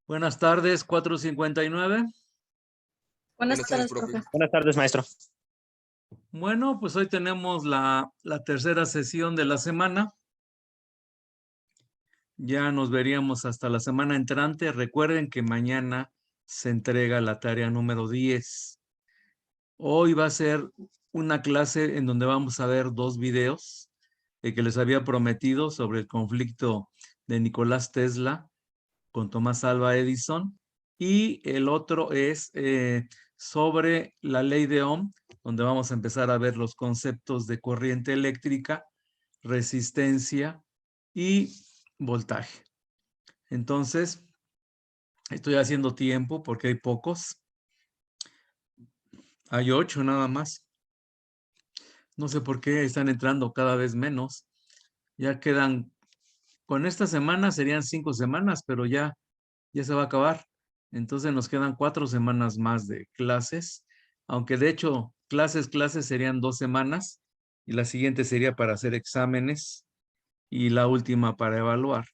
Buenas tardes, 4:59. Buenas Buenas tardes, tardes, profe. profe. Buenas tardes, maestro. Bueno, pues hoy tenemos la tercera sesión de la semana. Ya nos veríamos hasta la semana entrante. Recuerden que mañana se entrega la tarea número 10. Hoy va a ser una clase en donde vamos a ver dos videos que les había prometido sobre el conflicto de Nicolás Tesla con Tomás Alva Edison, y el otro es sobre la ley de Ohm, donde vamos a empezar a ver los conceptos de corriente eléctrica, resistencia y voltaje. Entonces, estoy haciendo tiempo porque hay pocos. Hay 8 nada más. No sé por qué están entrando cada vez menos. Ya quedan, con esta semana serían 5 semanas, pero ya se va a acabar. Entonces nos quedan 4 semanas más de clases, aunque de hecho clases serían 2 semanas y la siguiente sería para hacer exámenes y la última para evaluar.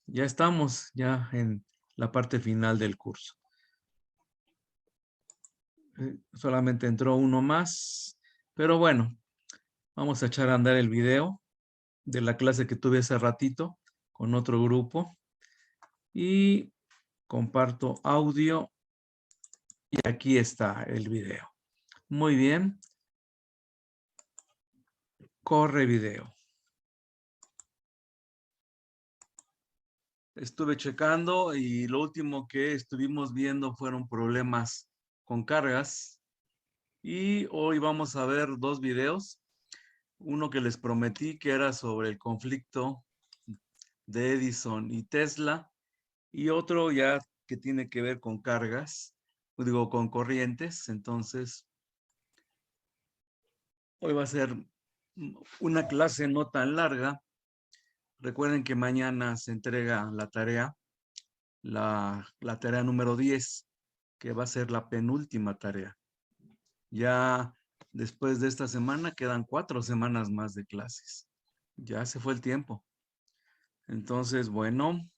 Ya estamos ya en la parte final del curso. Solamente entró uno más, pero bueno, vamos a echar a andar el video de la clase que tuve hace ratito con otro grupo y comparto audio y aquí está el video. Muy bien. Corre video. Estuve checando y lo último que estuvimos viendo fueron problemas con cargas. Y hoy vamos a ver dos videos. Uno que les prometí que era sobre el conflicto de Edison y Tesla. Y otro ya que tiene que ver con cargas, digo, con corrientes. Entonces, hoy va a ser una clase no tan larga. Recuerden que mañana se entrega la tarea, la tarea número 10, que va a ser la penúltima tarea. Ya después de esta semana quedan 4 semanas más de clases. Ya se fue el tiempo. Entonces, bueno,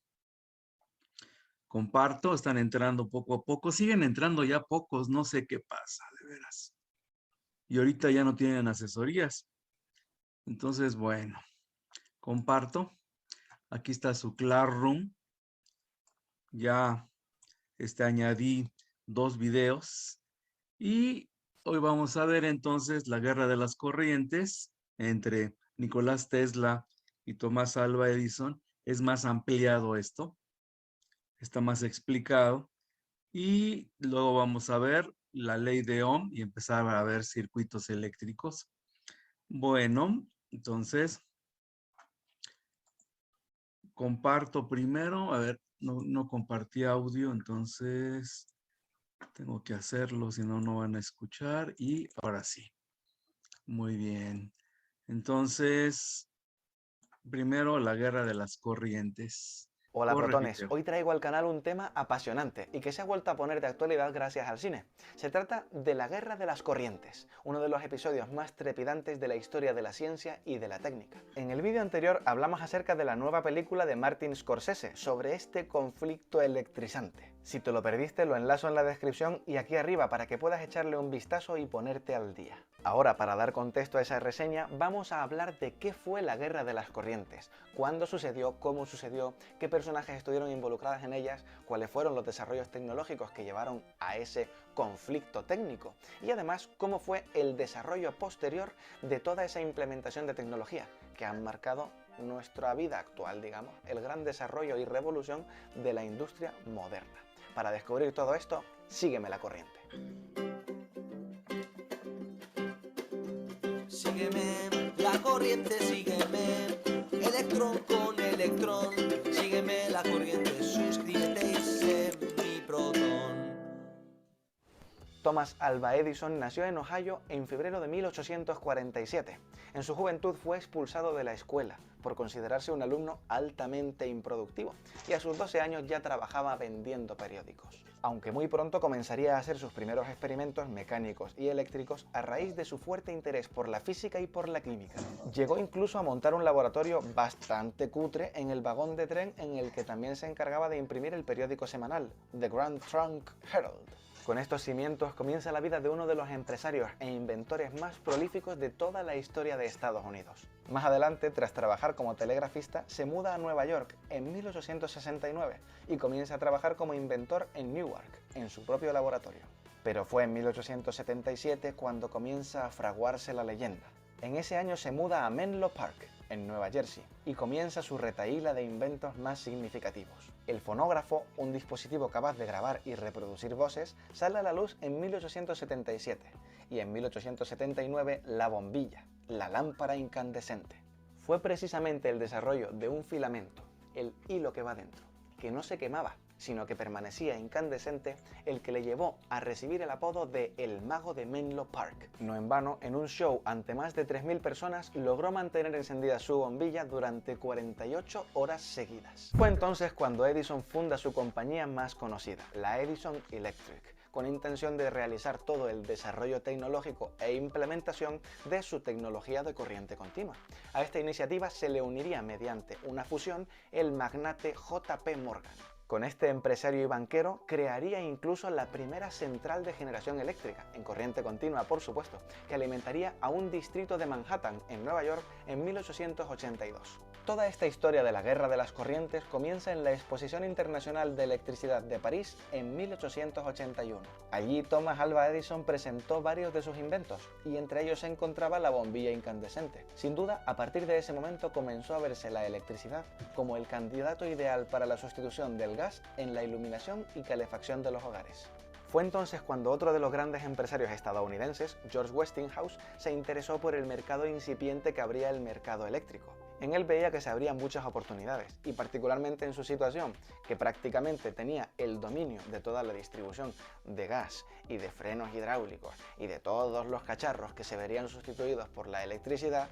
comparto, están entrando poco a poco. Siguen entrando ya pocos, no sé qué pasa, de veras. Y ahorita ya no tienen asesorías. Entonces, bueno, comparto. Aquí está su Classroom. Ya añadí 2 videos y hoy vamos a ver entonces la guerra de las corrientes entre Nicolás Tesla y Tomás Alva Edison. Es más ampliado esto, está más explicado, y luego vamos a ver la ley de Ohm y empezar a ver circuitos eléctricos. Bueno, entonces comparto primero, a ver, no compartí audio, entonces tengo que hacerlo, si no, no van a escuchar. Y ahora sí. Muy bien. Entonces, primero la guerra de las corrientes. Hola Corre protones, video. hoy traigo al canal un tema apasionante y que se ha vuelto a poner de actualidad gracias al cine. Se trata de la guerra de las corrientes, uno de los episodios más trepidantes de la historia de la ciencia y de la técnica. En el vídeo anterior hablamos acerca de la nueva película de Martin Scorsese sobre este conflicto electrizante. Si te lo perdiste, lo enlazo en la descripción y aquí arriba para que puedas echarle un vistazo y ponerte al día. Ahora, para dar contexto a esa reseña, vamos a hablar de qué fue la guerra de las corrientes, cuándo sucedió, cómo sucedió, qué personajes estuvieron involucrados en ellas, cuáles fueron los desarrollos tecnológicos que llevaron a ese conflicto técnico y además cómo fue el desarrollo posterior de toda esa implementación de tecnología que han marcado nuestra vida actual, digamos, el gran desarrollo y revolución de la industria moderna. Para descubrir todo esto, sígueme la corriente. Sígueme, la corriente, sígueme, electrón con electrón, sígueme la corriente, suscríbete y sé mi protón. Thomas Alva Edison nació en Ohio en febrero de 1847. En su juventud fue expulsado de la escuela por considerarse un alumno altamente improductivo y a sus 12 años ya trabajaba vendiendo periódicos. aunque muy pronto comenzaría a hacer sus primeros experimentos mecánicos y eléctricos a raíz de su fuerte interés por la física y por la química. Llegó incluso a montar un laboratorio bastante cutre en el vagón de tren en el que también se encargaba de imprimir el periódico semanal, The Grand Trunk Herald. Con estos cimientos comienza la vida de uno de los empresarios e inventores más prolíficos de toda la historia de Estados Unidos. Más adelante, tras trabajar como telegrafista, se muda a Nueva York en 1869 y comienza a trabajar como inventor en Newark, en su propio laboratorio. Pero fue en 1877 cuando comienza a fraguarse la leyenda. En ese año se muda a Menlo Park, en Nueva Jersey, y comienza su retahíla de inventos más significativos. El fonógrafo, un dispositivo capaz de grabar y reproducir voces, sale a la luz en 1877, y en 1879 la bombilla, la lámpara incandescente. Fue precisamente el desarrollo de un filamento, el hilo que va dentro, que no se quemaba, sino que permanecía incandescente, el que le llevó a recibir el apodo de El Mago de Menlo Park. No en vano, en un show ante más de 3.000 personas, logró mantener encendida su bombilla durante 48 horas seguidas. Fue entonces cuando Edison funda su compañía más conocida, la Edison Electric, con intención de realizar todo el desarrollo tecnológico e implementación de su tecnología de corriente continua. A esta iniciativa se le uniría mediante una fusión el magnate J.P. Morgan. Con este empresario y banquero crearía incluso la primera central de generación eléctrica, en corriente continua por supuesto, que alimentaría a un distrito de Manhattan, en Nueva York, en 1882. Toda esta historia de la guerra de las corrientes comienza en la Exposición Internacional de Electricidad de París en 1881. Allí Thomas Alva Edison presentó varios de sus inventos, y entre ellos se encontraba la bombilla incandescente. Sin duda, a partir de ese momento comenzó a verse la electricidad como el candidato ideal para la sustitución del gas en la iluminación y calefacción de los hogares. Fue entonces cuando otro de los grandes empresarios estadounidenses, George Westinghouse, se interesó por el mercado incipiente que abría el mercado eléctrico. En él veía que se abrían muchas oportunidades, y particularmente en su situación, que prácticamente tenía el dominio de toda la distribución de gas y de frenos hidráulicos y de todos los cacharros que se verían sustituidos por la electricidad,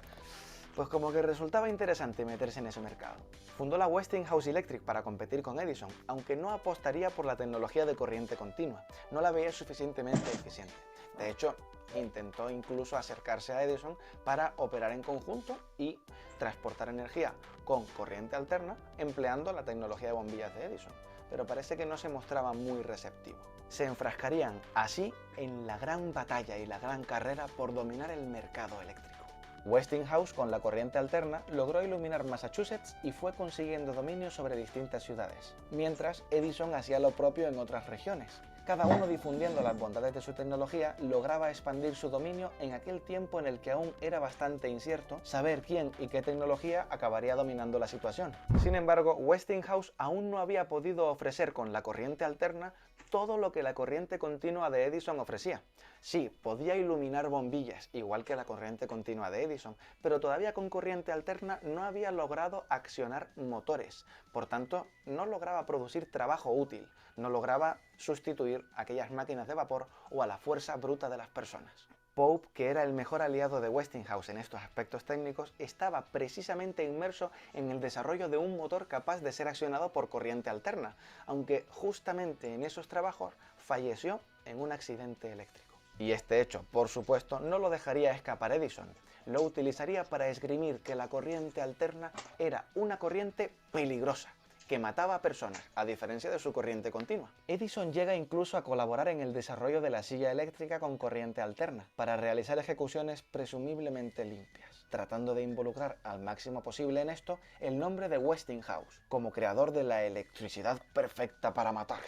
pues como que resultaba interesante meterse en ese mercado. Fundó la Westinghouse Electric para competir con Edison, aunque no apostaría por la tecnología de corriente continua, no la veía suficientemente eficiente. De hecho, intentó incluso acercarse a Edison para operar en conjunto y transportar energía con corriente alterna empleando la tecnología de bombillas de Edison, pero parece que no se mostraba muy receptivo. Se enfrascarían así en la gran batalla y la gran carrera por dominar el mercado eléctrico. Westinghouse, con la corriente alterna, logró iluminar Massachusetts y fue consiguiendo dominio sobre distintas ciudades, mientras Edison hacía lo propio en otras regiones. Cada uno, difundiendo las bondades de su tecnología, lograba expandir su dominio en aquel tiempo en el que aún era bastante incierto saber quién y qué tecnología acabaría dominando la situación. Sin embargo, Westinghouse aún no había podido ofrecer con la corriente alterna todo lo que la corriente continua de Edison ofrecía. Sí, podía iluminar bombillas, igual que la corriente continua de Edison, pero todavía con corriente alterna no había logrado accionar motores. Por tanto, no lograba producir trabajo útil, no lograba sustituir a aquellas máquinas de vapor o a la fuerza bruta de las personas. Pope, que era el mejor aliado de Westinghouse en estos aspectos técnicos, estaba precisamente inmerso en el desarrollo de un motor capaz de ser accionado por corriente alterna, aunque justamente en esos trabajos falleció en un accidente eléctrico. Y este hecho, por supuesto, no lo dejaría escapar Edison. Lo utilizaría para esgrimir que la corriente alterna era una corriente peligrosa, que mataba a personas, a diferencia de su corriente continua. Edison llega incluso a colaborar en el desarrollo de la silla eléctrica con corriente alterna, para realizar ejecuciones presumiblemente limpias, tratando de involucrar al máximo posible en esto el nombre de Westinghouse, como creador de la electricidad perfecta para matar.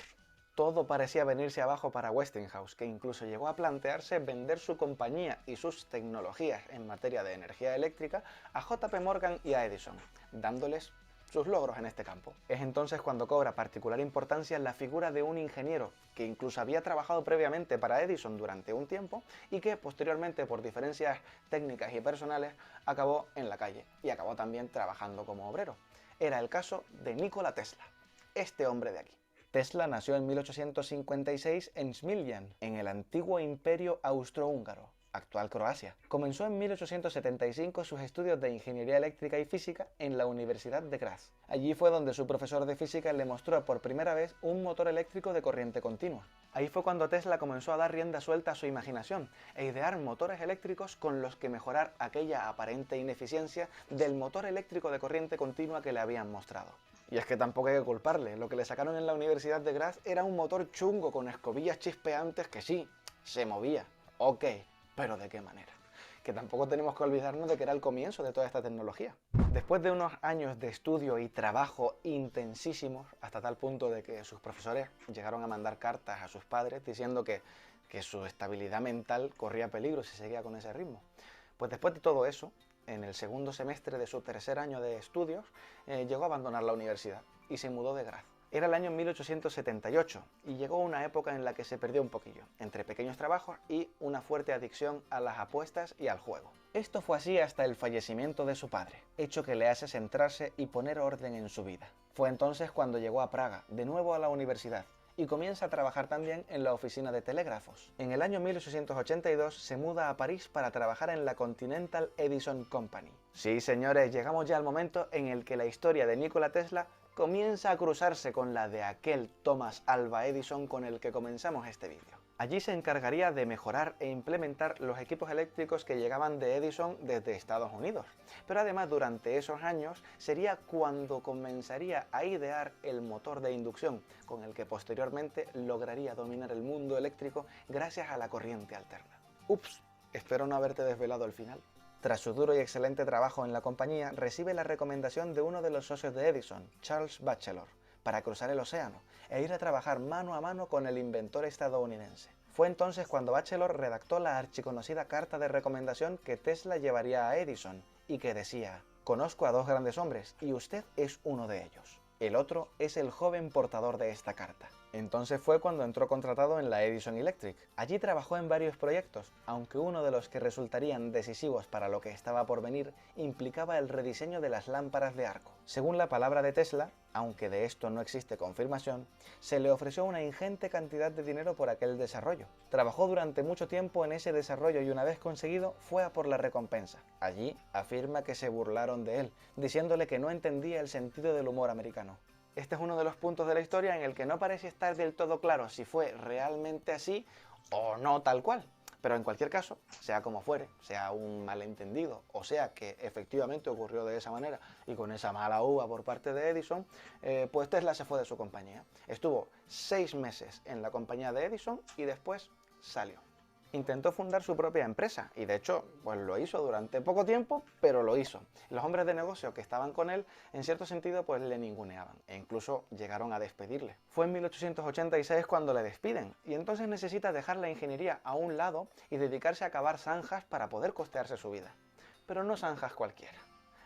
Todo parecía venirse abajo para Westinghouse, que incluso llegó a plantearse vender su compañía y sus tecnologías en materia de energía eléctrica a J.P. Morgan y a Edison, dándoles sus logros en este campo. Es entonces cuando cobra particular importancia la figura de un ingeniero que incluso había trabajado previamente para Edison durante un tiempo y que posteriormente, por diferencias técnicas y personales, acabó en la calle y acabó también trabajando como obrero. Era el caso de Nikola Tesla, este hombre de aquí. Tesla nació en 1856 en Smiljan, en el antiguo Imperio Austrohúngaro. actual Croacia. Comenzó en 1875 sus estudios de ingeniería eléctrica y física en la Universidad de Graz. Allí fue donde su profesor de física le mostró por primera vez un motor eléctrico de corriente continua. Ahí fue cuando Tesla comenzó a dar rienda suelta a su imaginación e idear motores eléctricos con los que mejorar aquella aparente ineficiencia del motor eléctrico de corriente continua que le habían mostrado. Y es que tampoco hay que culparle, lo que le sacaron en la Universidad de Graz era un motor chungo con escobillas chispeantes que sí, se movía, ok, pero ¿de qué manera? Que tampoco tenemos que olvidarnos de que era el comienzo de toda esta tecnología. Después de unos años de estudio y trabajo intensísimos, hasta tal punto de que sus profesores llegaron a mandar cartas a sus padres diciendo que su estabilidad mental corría peligro si seguía con ese ritmo. Pues después de todo eso, en el segundo semestre de su tercer año de estudios, llegó a abandonar la universidad y se mudó de Graz. Era el año 1878 y llegó una época en la que se perdió un poquillo, entre pequeños trabajos y una fuerte adicción a las apuestas y al juego. Esto fue así hasta el fallecimiento de su padre, hecho que le hace centrarse y poner orden en su vida. Fue entonces cuando llegó a Praga, de nuevo a la universidad, y comienza a trabajar también en la oficina de telégrafos. En el año 1882 se muda a París para trabajar en la Continental Edison Company. Sí, señores, llegamos ya al momento en el que la historia de Nikola Tesla comienza a cruzarse con la de aquel Thomas Alva Edison con el que comenzamos este vídeo. Allí se encargaría de mejorar e implementar los equipos eléctricos que llegaban de Edison desde Estados Unidos. Pero además durante esos años sería cuando comenzaría a idear el motor de inducción con el que posteriormente lograría dominar el mundo eléctrico gracias a la corriente alterna. Ups, espero no haberte desvelado el final. Tras su duro y excelente trabajo en la compañía, recibe la recomendación de uno de los socios de Edison, Charles Batchelor, para cruzar el océano e ir a trabajar mano a mano con el inventor estadounidense. Fue entonces cuando Batchelor redactó la archiconocida carta de recomendación que Tesla llevaría a Edison y que decía: «Conozco a dos grandes hombres y usted es uno de ellos. El otro es el joven portador de esta carta». Entonces fue cuando entró contratado en la Edison Electric. Allí trabajó en varios proyectos, aunque uno de los que resultarían decisivos para lo que estaba por venir implicaba el rediseño de las lámparas de arco. Según la palabra de Tesla, aunque de esto no existe confirmación, se le ofreció una ingente cantidad de dinero por aquel desarrollo. Trabajó durante mucho tiempo en ese desarrollo y una vez conseguido fue a por la recompensa. Allí afirma que se burlaron de él, diciéndole que no entendía el sentido del humor americano. Este es uno de los puntos de la historia en el que no parece estar del todo claro si fue realmente así o no tal cual. Pero en cualquier caso, sea como fuere, sea un malentendido o sea que efectivamente ocurrió de esa manera y con esa mala uva por parte de Edison, pues Tesla se fue de su compañía. Estuvo 6 meses en la compañía de Edison y después salió. Intentó fundar su propia empresa y de hecho pues lo hizo durante poco tiempo, pero lo hizo. Los hombres de negocio que estaban con él en cierto sentido pues le ninguneaban e incluso llegaron a despedirle. Fue en 1886 cuando le despiden y entonces necesita dejar la ingeniería a un lado y dedicarse a cavar zanjas para poder costearse su vida. Pero no zanjas cualquiera.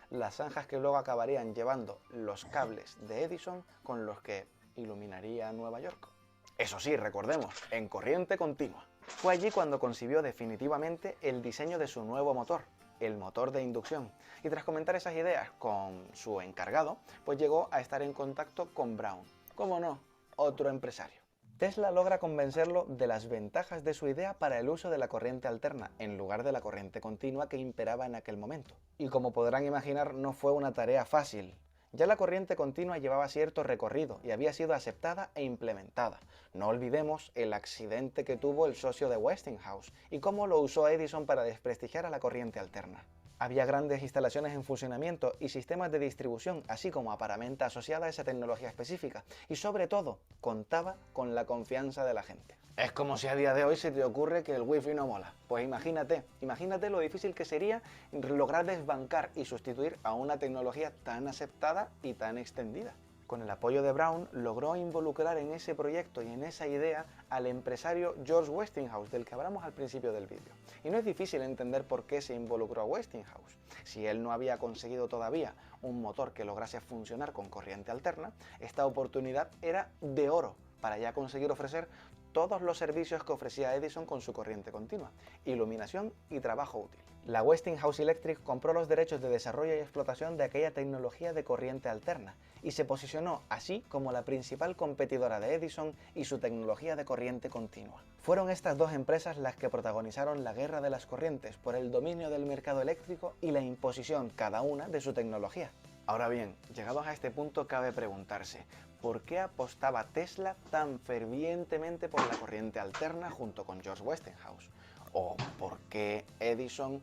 Las zanjas que luego acabarían llevando los cables de Edison con los que iluminaría Nueva York. Eso sí, recordemos, en corriente continua. Fue allí cuando concibió definitivamente el diseño de su nuevo motor, el motor de inducción, y tras comentar esas ideas con su encargado, pues llegó a estar en contacto con Brown. ¿Cómo no? Otro empresario. Tesla logra convencerlo de las ventajas de su idea para el uso de la corriente alterna, en lugar de la corriente continua que imperaba en aquel momento. Y como podrán imaginar, no fue una tarea fácil. Ya la corriente continua llevaba cierto recorrido y había sido aceptada e implementada. No olvidemos el accidente que tuvo el socio de Westinghouse y cómo lo usó Edison para desprestigiar a la corriente alterna. Había grandes instalaciones en funcionamiento y sistemas de distribución, así como aparamenta asociada a esa tecnología específica, y sobre todo, contaba con la confianza de la gente. Es como si a día de hoy se te ocurre que el wifi no mola. Pues imagínate lo difícil que sería lograr desbancar y sustituir a una tecnología tan aceptada y tan extendida. Con el apoyo de Brown, logró involucrar en ese proyecto y en esa idea al empresario George Westinghouse, del que hablamos al principio del vídeo. Y no es difícil entender por qué se involucró a Westinghouse. Si él no había conseguido todavía un motor que lograse funcionar con corriente alterna, esta oportunidad era de oro para ya conseguir ofrecer todos los servicios que ofrecía Edison con su corriente continua: iluminación y trabajo útil. La Westinghouse Electric compró los derechos de desarrollo y explotación de aquella tecnología de corriente alterna y se posicionó así como la principal competidora de Edison y su tecnología de corriente continua. Fueron estas dos empresas las que protagonizaron la guerra de las corrientes por el dominio del mercado eléctrico y la imposición cada una de su tecnología. Ahora bien, llegados a este punto cabe preguntarse, ¿por qué apostaba Tesla tan fervientemente por la corriente alterna junto con George Westinghouse? ¿O por qué Edison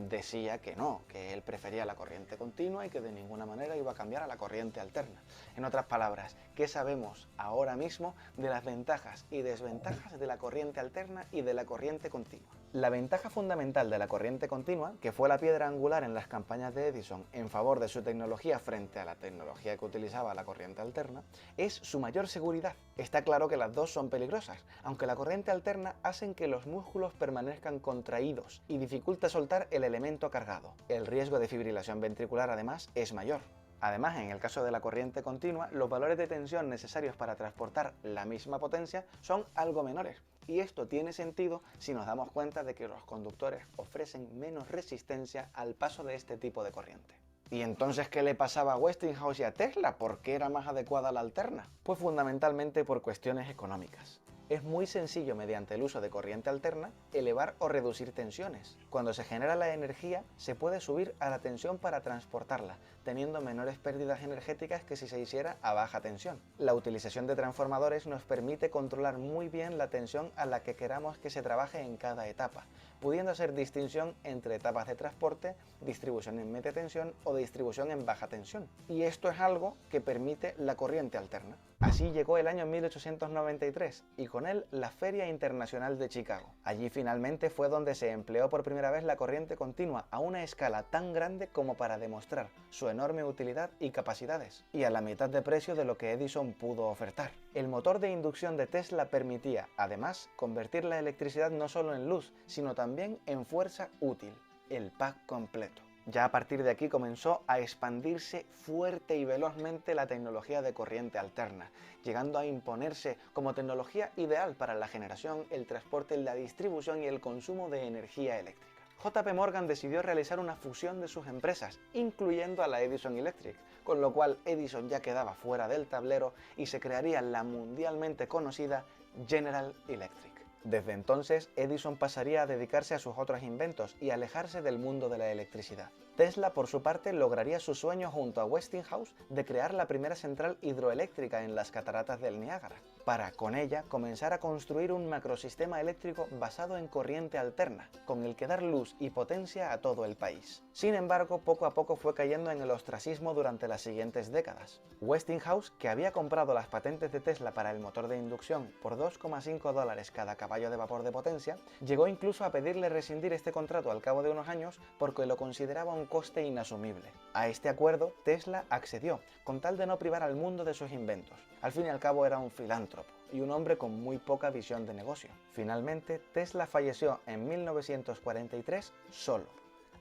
decía que no, que él prefería la corriente continua y que de ninguna manera iba a cambiar a la corriente alterna? En otras palabras, ¿qué sabemos ahora mismo de las ventajas y desventajas de la corriente alterna y de la corriente continua? La ventaja fundamental de la corriente continua, que fue la piedra angular en las campañas de Edison en favor de su tecnología frente a la tecnología que utilizaba la corriente alterna, es su mayor seguridad. Está claro que las dos son peligrosas, aunque la corriente alterna hace que los músculos permanezcan contraídos y dificulta soltar el elemento cargado. El riesgo de fibrilación ventricular además es mayor. Además, en el caso de la corriente continua, los valores de tensión necesarios para transportar la misma potencia son algo menores. Y esto tiene sentido si nos damos cuenta de que los conductores ofrecen menos resistencia al paso de este tipo de corriente. ¿Y entonces qué le pasaba a Westinghouse y a Tesla? ¿Por qué era más adecuada la alterna? Pues fundamentalmente por cuestiones económicas. Es muy sencillo, mediante el uso de corriente alterna, elevar o reducir tensiones. Cuando se genera la energía, se puede subir a la tensión para transportarla, teniendo menores pérdidas energéticas que si se hiciera a baja tensión. La utilización de transformadores nos permite controlar muy bien la tensión a la que queramos que se trabaje en cada etapa, pudiendo hacer distinción entre etapas de transporte, distribución en media tensión o distribución en baja tensión. Y esto es algo que permite la corriente alterna. Así llegó el año 1893 y con él la Feria Internacional de Chicago. Allí finalmente fue donde se empleó por primera vez la corriente continua a una escala tan grande como para demostrar su enorme utilidad y capacidades, y a la mitad de precio de lo que Edison pudo ofertar. El motor de inducción de Tesla permitía, además, convertir la electricidad no solo en luz, sino también en fuerza útil, el pack completo. Ya a partir de aquí comenzó a expandirse fuerte y velozmente la tecnología de corriente alterna, llegando a imponerse como tecnología ideal para la generación, el transporte, la distribución y el consumo de energía eléctrica. JP Morgan decidió realizar una fusión de sus empresas, incluyendo a la Edison Electric, con lo cual Edison ya quedaba fuera del tablero y se crearía la mundialmente conocida General Electric. Desde entonces, Edison pasaría a dedicarse a sus otros inventos y alejarse del mundo de la electricidad. Tesla, por su parte, lograría su sueño junto a Westinghouse de crear la primera central hidroeléctrica en las cataratas del Niágara, para, con ella, comenzar a construir un macrosistema eléctrico basado en corriente alterna, con el que dar luz y potencia a todo el país. Sin embargo, poco a poco fue cayendo en el ostracismo durante las siguientes décadas. Westinghouse, que había comprado las patentes de Tesla para el motor de inducción por $2,5 cada caballo de vapor de potencia, llegó incluso a pedirle rescindir este contrato al cabo de unos años porque lo consideraba un coste inasumible. A este acuerdo, Tesla accedió, con tal de no privar al mundo de sus inventos. Al fin y al cabo era un filántropo y un hombre con muy poca visión de negocio. Finalmente, Tesla falleció en 1943 solo,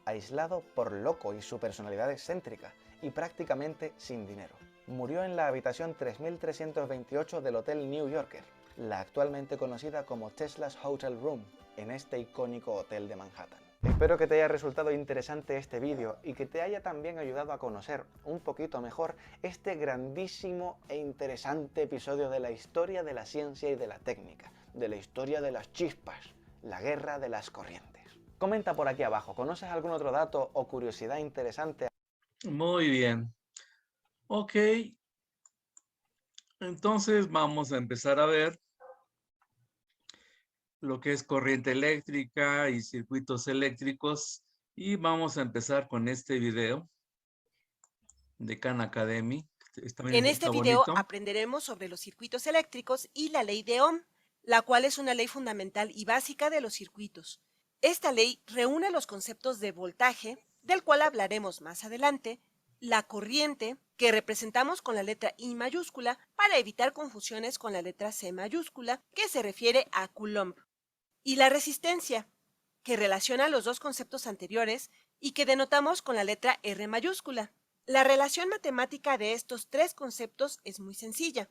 aislado por loco y su personalidad excéntrica, y prácticamente sin dinero. Murió en la habitación 3328 del Hotel New Yorker, la actualmente conocida como Tesla's Hotel Room, en este icónico hotel de Manhattan. Espero que te haya resultado interesante este vídeo y que te haya también ayudado a conocer un poquito mejor este grandísimo e interesante episodio de la historia de la ciencia y de la técnica, de la historia de las chispas, la guerra de las corrientes. Comenta por aquí abajo, ¿conoces algún otro dato o curiosidad interesante? Muy bien. Ok. Entonces vamos a empezar a ver lo que es corriente eléctrica y circuitos eléctricos, y vamos a empezar con este video de Khan Academy. En este Está video bonito. aprenderemos sobre los circuitos eléctricos y la ley de Ohm, la cual es una ley fundamental y básica de los circuitos. Esta ley reúne los conceptos de voltaje, del cual hablaremos más adelante, la corriente, que representamos con la letra I mayúscula para evitar confusiones con la letra C mayúscula, que se refiere a Coulomb, y la resistencia, que relaciona los dos conceptos anteriores y que denotamos con la letra R mayúscula. La relación matemática de estos tres conceptos es muy sencilla.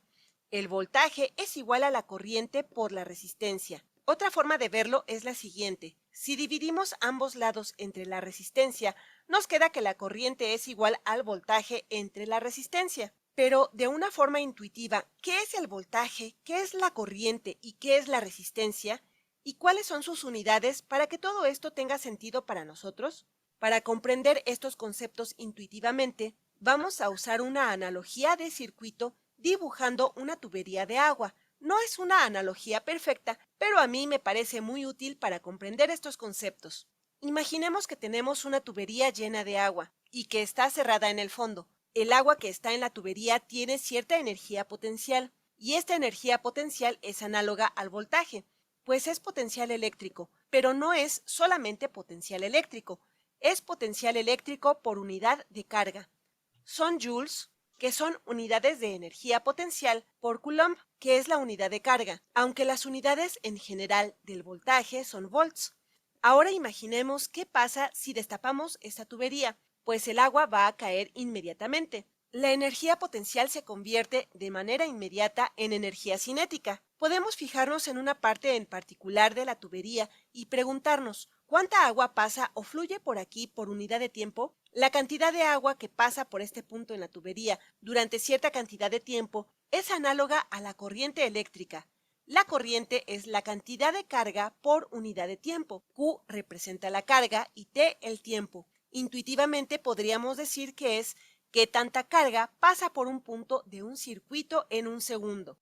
El voltaje es igual a la corriente por la resistencia. Otra forma de verlo es la siguiente. Si dividimos ambos lados entre la resistencia, nos queda que la corriente es igual al voltaje entre la resistencia. Pero de una forma intuitiva, ¿qué es el voltaje? ¿Qué es la corriente? ¿Y qué es la resistencia? ¿Y cuáles son sus unidades para que todo esto tenga sentido para nosotros? Para comprender estos conceptos intuitivamente, vamos a usar una analogía de circuito dibujando una tubería de agua. No es una analogía perfecta, pero a mí me parece muy útil para comprender estos conceptos. Imaginemos que tenemos una tubería llena de agua y que está cerrada en el fondo. El agua que está en la tubería tiene cierta energía potencial, y esta energía potencial es análoga al voltaje, pues es potencial eléctrico, pero no es solamente potencial eléctrico, es potencial eléctrico por unidad de carga. Son joules, que son unidades de energía potencial, por coulomb, que es la unidad de carga, aunque las unidades en general del voltaje son volts. Ahora imaginemos qué pasa si destapamos esta tubería, pues el agua va a caer inmediatamente. La energía potencial se convierte de manera inmediata en energía cinética. Podemos fijarnos en una parte en particular de la tubería y preguntarnos, ¿cuánta agua pasa o fluye por aquí por unidad de tiempo? La cantidad de agua que pasa por este punto en la tubería durante cierta cantidad de tiempo es análoga a la corriente eléctrica. La corriente es la cantidad de carga por unidad de tiempo. Q representa la carga y T el tiempo. Intuitivamente podríamos decir que es qué tanta carga pasa por un punto de un circuito en un segundo.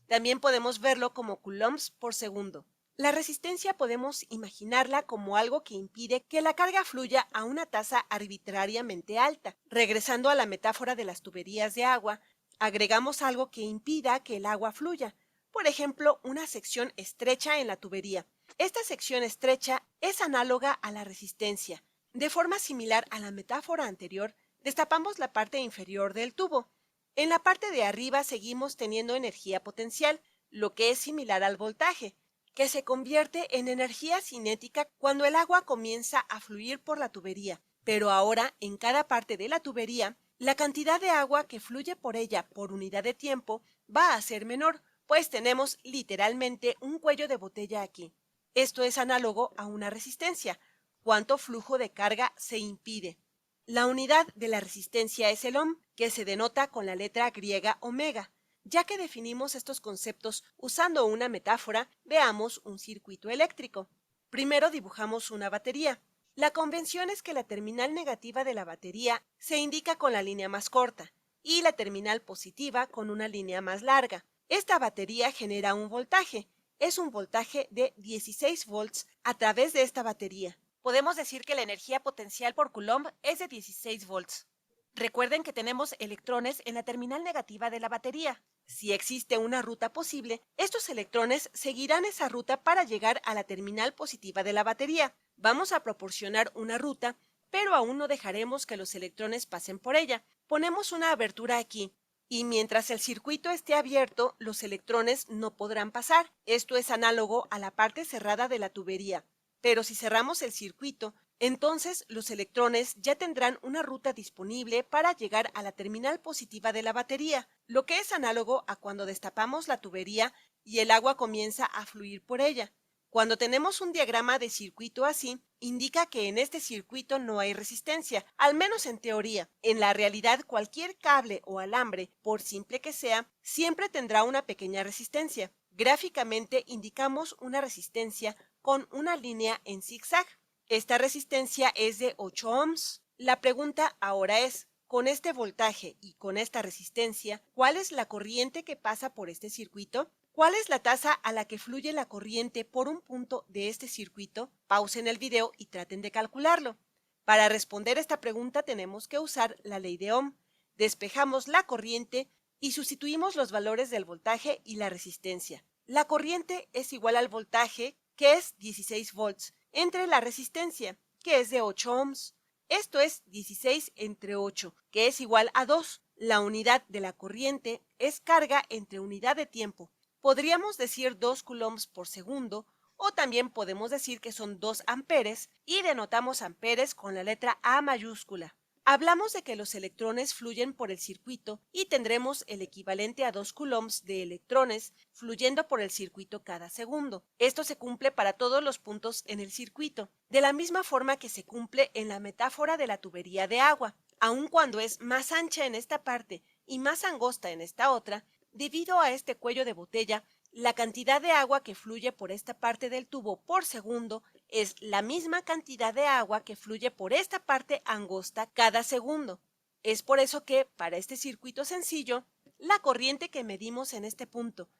También podemos verlo como coulombs por segundo. La resistencia podemos imaginarla como algo que impide que la carga fluya a una tasa arbitrariamente alta. Regresando a la metáfora de las tuberías de agua, agregamos algo que impida que el agua fluya. Por ejemplo, una sección estrecha en la tubería. Esta sección estrecha es análoga a la resistencia. De forma similar a la metáfora anterior, destapamos la parte inferior del tubo. En la parte de arriba seguimos teniendo energía potencial, lo que es similar al voltaje, que se convierte en energía cinética cuando el agua comienza a fluir por la tubería. Pero ahora, en cada parte de la tubería, la cantidad de agua que fluye por ella por unidad de tiempo va a ser menor, pues tenemos literalmente un cuello de botella aquí. Esto es análogo a una resistencia. ¿Cuánto flujo de carga se impide? La unidad de la resistencia es el ohm, que se denota con la letra griega omega. Ya que definimos estos conceptos usando una metáfora, veamos un circuito eléctrico. Primero dibujamos una batería. La convención es que la terminal negativa de la batería se indica con la línea más corta y la terminal positiva con una línea más larga. Esta batería genera un voltaje. Es un voltaje de 16 volts a través de esta batería. Podemos decir que la energía potencial por coulomb es de 16 volts. Recuerden que tenemos electrones en la terminal negativa de la batería. Si existe una ruta posible, estos electrones seguirán esa ruta para llegar a la terminal positiva de la batería. Vamos a proporcionar una ruta, pero aún no dejaremos que los electrones pasen por ella. Ponemos una abertura aquí, y mientras el circuito esté abierto, los electrones no podrán pasar. Esto es análogo a la parte cerrada de la tubería. Pero si cerramos el circuito, entonces los electrones ya tendrán una ruta disponible para llegar a la terminal positiva de la batería, lo que es análogo a cuando destapamos la tubería y el agua comienza a fluir por ella. Cuando tenemos un diagrama de circuito así, indica que en este circuito no hay resistencia, al menos en teoría. En la realidad, cualquier cable o alambre, por simple que sea, siempre tendrá una pequeña resistencia. Gráficamente indicamos una resistencia con una línea en zigzag. Esta resistencia es de 8 ohms. La pregunta ahora es, con este voltaje y con esta resistencia, ¿cuál es la corriente que pasa por este circuito? ¿Cuál es la tasa a la que fluye la corriente por un punto de este circuito? Pausen el video y traten de calcularlo. Para responder esta pregunta tenemos que usar la ley de Ohm. Despejamos la corriente y sustituimos los valores del voltaje y la resistencia. La corriente es igual al voltaje, que es 16 volts, entre la resistencia, que es de 8 ohms. Esto es 16 entre 8, que es igual a 2. La unidad de la corriente es carga entre unidad de tiempo. Podríamos decir 2 coulombs por segundo, o también podemos decir que son 2 amperes y denotamos amperes con la letra A mayúscula. Hablamos de que los electrones fluyen por el circuito y tendremos el equivalente a 2 coulombs de electrones fluyendo por el circuito cada segundo. Esto se cumple para todos los puntos en el circuito, de la misma forma que se cumple en la metáfora de la tubería de agua. Aun cuando es más ancha en esta parte y más angosta en esta otra, debido a este cuello de botella, la cantidad de agua que fluye por esta parte del tubo por segundo es la misma cantidad de agua que fluye por esta parte angosta cada segundo. Es por eso que, para este circuito sencillo, la corriente que medimos en este punto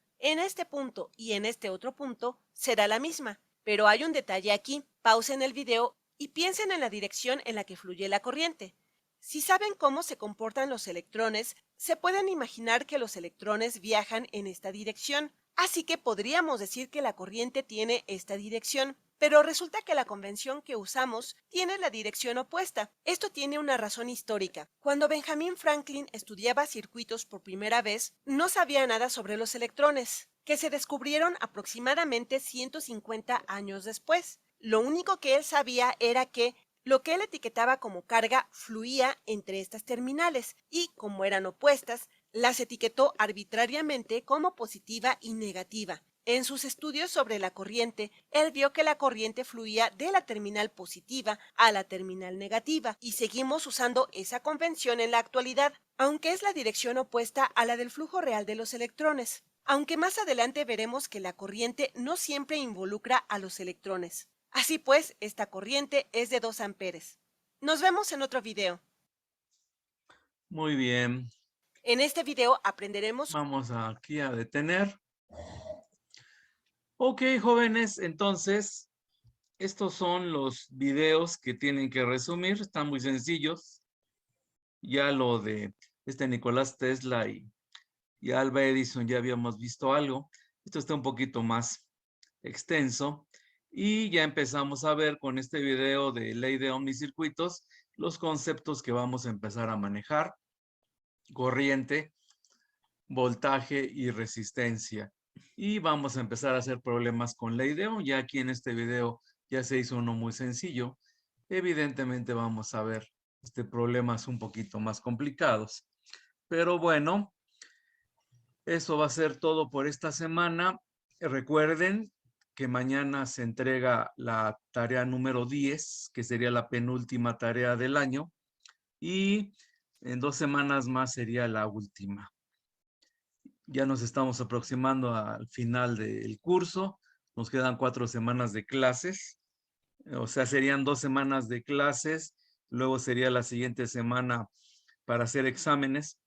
y en este otro punto será la misma. Pero hay un detalle aquí. Pausen el video y piensen en la dirección en la que fluye la corriente. Si saben cómo se comportan los electrones, se pueden imaginar que los electrones viajan en esta dirección. Así que podríamos decir que la corriente tiene esta dirección, pero resulta que la convención que usamos tiene la dirección opuesta. Esto tiene una razón histórica. Cuando Benjamin Franklin estudiaba circuitos por primera vez, no sabía nada sobre los electrones, que se descubrieron aproximadamente 150 años después. Lo único que él sabía era que lo que él etiquetaba como carga fluía entre estas terminales y, como eran opuestas, las etiquetó arbitrariamente como positiva y negativa. En sus estudios sobre la corriente, él vio que la corriente fluía de la terminal positiva a la terminal negativa y seguimos usando esa convención en la actualidad, aunque es la dirección opuesta a la del flujo real de los electrones. Aunque más adelante veremos que la corriente no siempre involucra a los electrones. Así pues, esta corriente es de 2 amperes. Nos vemos en otro video. Muy bien. En este video aprenderemos... Vamos aquí a detener. Ok, jóvenes, entonces, estos son los videos que tienen que resumir. Están muy sencillos. Ya lo de Nicolás Tesla y Alva Edison ya habíamos visto algo. Esto está un poquito más extenso. Y ya empezamos a ver con este video de ley de omnicircuitos los conceptos que vamos a empezar a manejar. Corriente, voltaje y resistencia. Y vamos a empezar a hacer problemas con ley de Ohm. Ya aquí en este video ya se hizo uno muy sencillo. Evidentemente vamos a ver problemas un poquito más complicados. Pero bueno, eso va a ser todo por esta semana. Recuerden que mañana se entrega la tarea número 10, que sería la penúltima tarea del año. Y en 2 semanas más sería la última. Ya nos estamos aproximando al final del curso. Nos quedan 4 semanas de clases. O sea, serían 2 semanas de clases. Luego sería la siguiente semana para hacer exámenes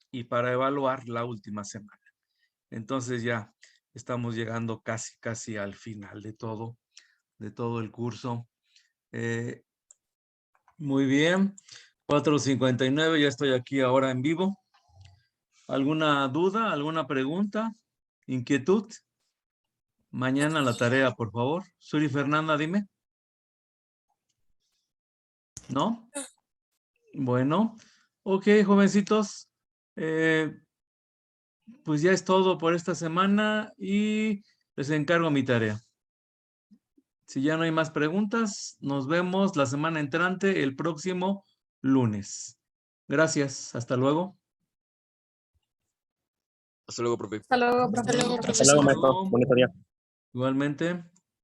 y para evaluar la última semana. Entonces ya estamos llegando casi al final de todo el curso. Muy bien. 4:59, ya estoy aquí ahora en vivo. ¿Alguna duda, alguna pregunta, inquietud? Mañana la tarea, por favor. Suri Fernanda, dime. ¿No? Bueno. Ok, jovencitos. Pues ya es todo por esta semana y les encargo mi tarea. Si ya no hay más preguntas, nos vemos la semana entrante, el próximo lunes. Gracias. Hasta luego. Hasta luego, profe. Hasta luego, profe. Hasta luego, Hasta luego, maestro. Bonito día. Igualmente.